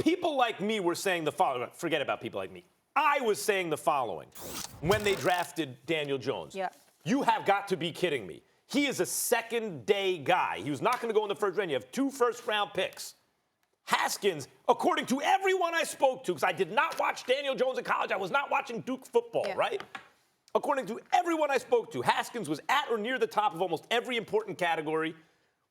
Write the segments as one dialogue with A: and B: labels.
A: people like me were saying the following. Forget about people like me. I was saying the following when they drafted Daniel Jones.
B: Yeah.
A: You have got to be kidding me. He is a second-day guy. He was not going to go in the first round. You have 2 first-round picks. Haskins, according to everyone I spoke to, because I did not watch Daniel Jones in college. I was not watching Duke football, right? According to everyone I spoke to, Haskins was at or near the top of almost every important category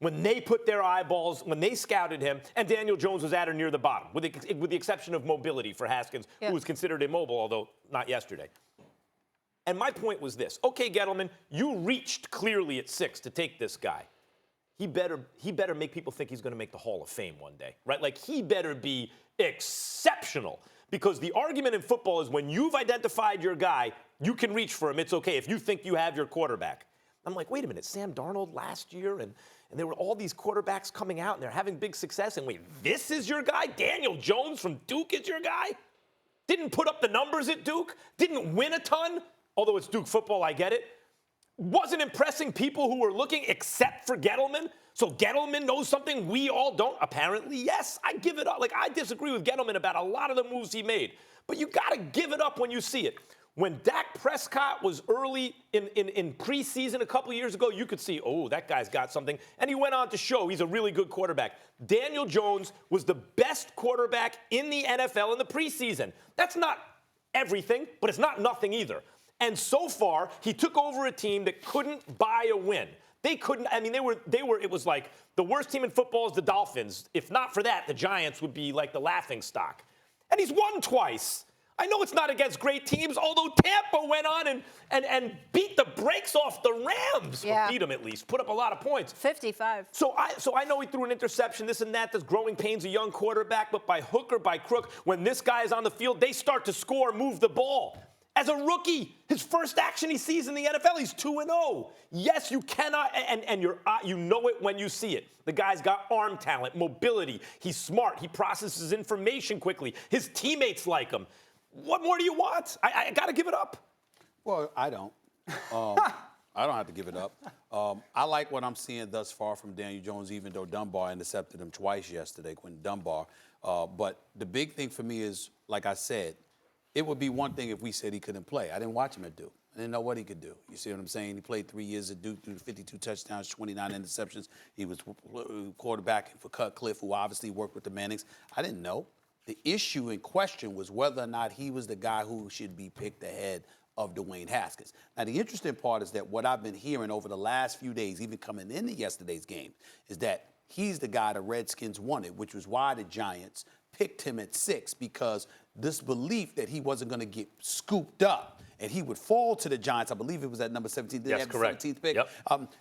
A: when they put their eyeballs, when they scouted him, and Daniel Jones was at or near the bottom, with the exception of mobility for Haskins, who was considered immobile, although not yesterday. And my point was this. Okay, Gettleman, you reached clearly at 6 to take this guy. He better make people think he's going to make the Hall of Fame one day, right? Like, he better be exceptional. Because the argument in football is when you've identified your guy, you can reach for him. It's okay if you think you have your quarterback. I'm like, wait a minute, Sam Darnold last year, and there were all these quarterbacks coming out, and they're having big success, and wait, this is your guy? Daniel Jones from Duke is your guy? Didn't put up the numbers at Duke? Didn't win a ton? Although it's Duke football, I get it. Wasn't impressing people who were looking except for Gettleman. So Gettleman knows something we all don't? Apparently, yes. I give it up. Like, I disagree with Gettleman about a lot of the moves he made. But you got to give it up when you see it. When Dak Prescott was early in preseason a couple years ago, you could see, oh, that guy's got something. And he went on to show he's a really good quarterback. Daniel Jones was the best quarterback in the NFL in the preseason. That's not everything, but it's not nothing either. And so far, he took over a team that couldn't buy a win. They couldn't, I mean, it was like the worst team in football is the Dolphins. If not for that, the Giants would be like the laughing stock. And he's won twice. I know it's not against great teams, although Tampa went on and beat the brakes off the Rams. Or beat them at least, put up a lot of points.
B: 55.
A: So I know he threw an interception, this and that. There's growing pains, a young quarterback, but by hook or by crook, when this guy is on the field, they start to score, move the ball. As a rookie, his first action he sees in the NFL, he's 2-0. Yes, you cannot, and you know it when you see it. The guy's got arm talent, mobility. He's smart. He processes information quickly. His teammates like him. What more do you want? I got to give it up.
C: Well, I don't. I don't have to give it up. I like what I'm seeing thus far from Daniel Jones, even though Dunbar intercepted him twice yesterday, Quentin Dunbar. But the big thing for me is, like I said, it would be one thing if we said he couldn't play. I didn't watch him at Duke. I didn't know what he could do. You see what I'm saying? He played 3 years at Duke, threw 52 touchdowns, 29 interceptions. He was quarterbacking for Cutcliffe, who obviously worked with the Mannings. I didn't know. The issue in question was whether or not he was the guy who should be picked ahead of Dwayne Haskins. Now, the interesting part is that what I've been hearing over the last few days, even coming into yesterday's game, is that he's the guy the Redskins wanted, which was why the Giants picked him at 6, because this belief that he wasn't going to get scooped up and he would fall to the Giants. I believe it was at number 17.
A: Yes, correct.
C: 17th pick.
A: Yep.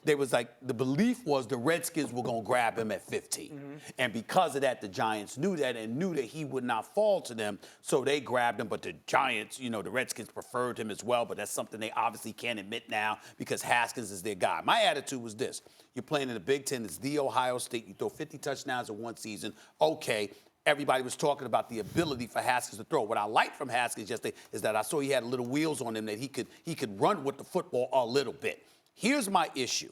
C: There was like, the belief was the Redskins were going to grab him at 15. Mm-hmm. And because of that, the Giants knew that and knew that he would not fall to them. So they grabbed him. But the Giants, you know, the Redskins preferred him as well. But that's something they obviously can't admit now because Haskins is their guy. My attitude was this. You're playing in the Big Ten. It's the Ohio State. You throw 50 touchdowns in one season. Okay. Everybody was talking about the ability for Haskins to throw. What I liked from Haskins yesterday is that I saw he had little wheels on him, that he could run with the football a little bit. Here's my issue.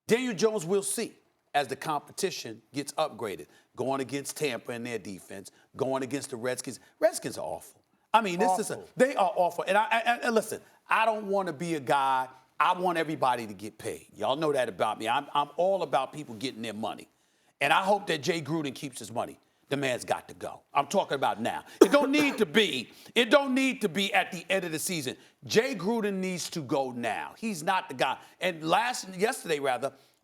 C: Daniel Jones, we'll see as the competition gets upgraded. Going against Tampa and their defense, going against the Redskins. Redskins are awful. I mean, they are awful. And listen, I don't want to be a guy. I want everybody to get paid. Y'all know that about me. I'm all about people getting their money. And I hope that Jay Gruden keeps his money. The man's got to go. I'm talking about now. It don't need to be at the end of the season. Jay Gruden needs to go now. He's not the guy. And yesterday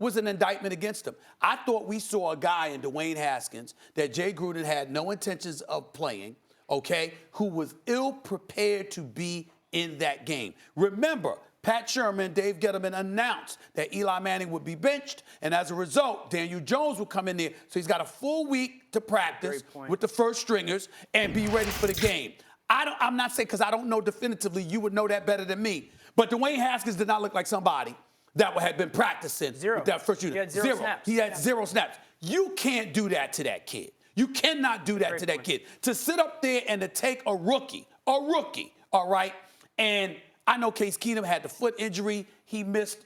C: was an indictment against him. I thought we saw a guy in Dwayne Haskins that Jay Gruden had no intentions of playing, okay, who was ill-prepared to be in that game. Remember, Pat Sherman, Dave Gettleman announced that Eli Manning would be benched, and as a result, Daniel Jones will come in there. So he's got a full week to practice with the first stringers and be ready for the game. I'm not saying, because I don't know definitively, you would know that better than me, but Dwayne Haskins did not look like somebody that had been practicing with that first unit.
D: He had zero snaps.
C: He had zero snaps. You can't do that to that kid. You cannot do that to that kid. To sit up there and to take a rookie, all right, and I know Case Keenum had the foot injury. He missed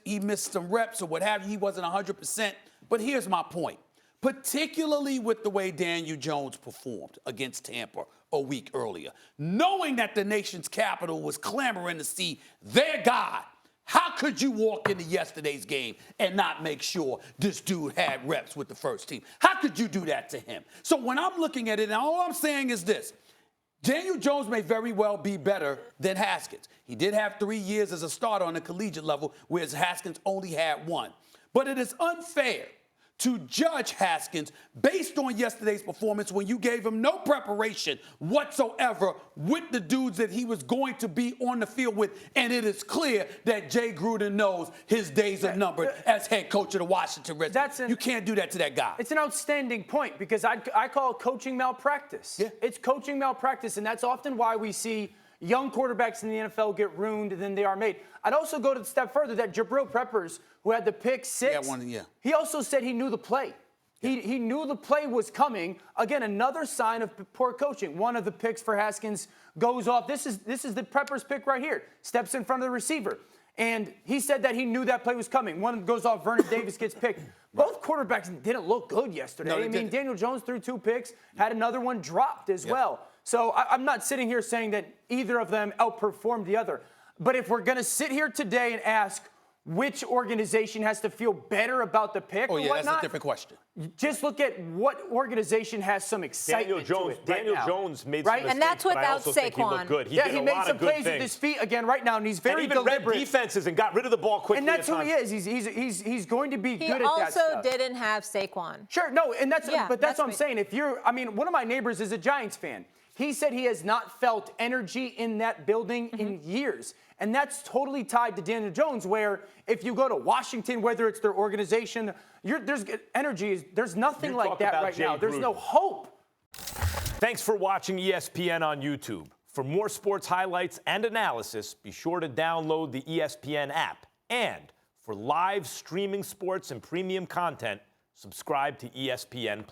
C: some reps or what have you. He wasn't 100%. But here's my point. particularly with the way Daniel Jones performed against Tampa a week earlier, knowing that the nation's capital was clamoring to see their guy. How could you walk into yesterday's game and not make sure this dude had reps with the first team? How could you do that to him? So when I'm looking at it, and all I'm saying is this, Daniel Jones may very well be better than Haskins. He did have 3 years as a starter on the collegiate level, whereas Haskins only had 1. But it is unfair to judge Haskins based on yesterday's performance when you gave him no preparation whatsoever with the dudes that he was going to be on the field with. And it is clear that Jay Gruden knows his days are numbered as head coach of the Washington Redskins. You can't do that to that guy.
B: It's an outstanding point because I call it coaching malpractice.
C: Yeah.
B: It's coaching malpractice, and that's often why we see young quarterbacks in the NFL get ruined than they are made. I'd also go to the step further that Jabril Peppers, who had the pick 6, he also said he knew the play. He knew the play was coming. Again, another sign of poor coaching. One of the picks for Haskins goes off. This is the Peppers pick right here. Steps in front of the receiver. And he said that he knew that play was coming. One goes off, Vernon Davis gets picked. Both quarterbacks didn't look good yesterday.
C: No,
B: I mean, Daniel Jones threw 2 picks, had another one dropped as well. So I'm not sitting here saying that either of them outperformed the other. But if we're going to sit here today and ask which organization has to feel better about the pick or whatnot,
C: that's a different question.
B: Just look at what organization has some excitement
A: Daniel Jones made some mistakes,
D: and that's without
A: but I also think he looked good. He did
B: he
A: a
B: made
A: lot
B: some
A: of good
B: plays with
A: things.
B: his feet again right now, and he's very
A: and even
B: deliberate.
A: read defenses and got rid of the ball quickly.
B: And that's who he is. He's going to be good at that stuff.
D: He also didn't have Saquon.
B: Sure, no, and that's
D: Yeah,
B: but that's what I'm
D: me.
B: saying. One of my neighbors is a Giants fan. He said he has not felt energy in that building in years. And that's totally tied to Daniel Jones, where if you go to Washington, whether it's their organization, there's energy. There's nothing like that right now. There's no hope.
A: Thanks for watching ESPN on YouTube. For more sports highlights and analysis, be sure to download the ESPN app. And for live streaming sports and premium content, subscribe to ESPN+.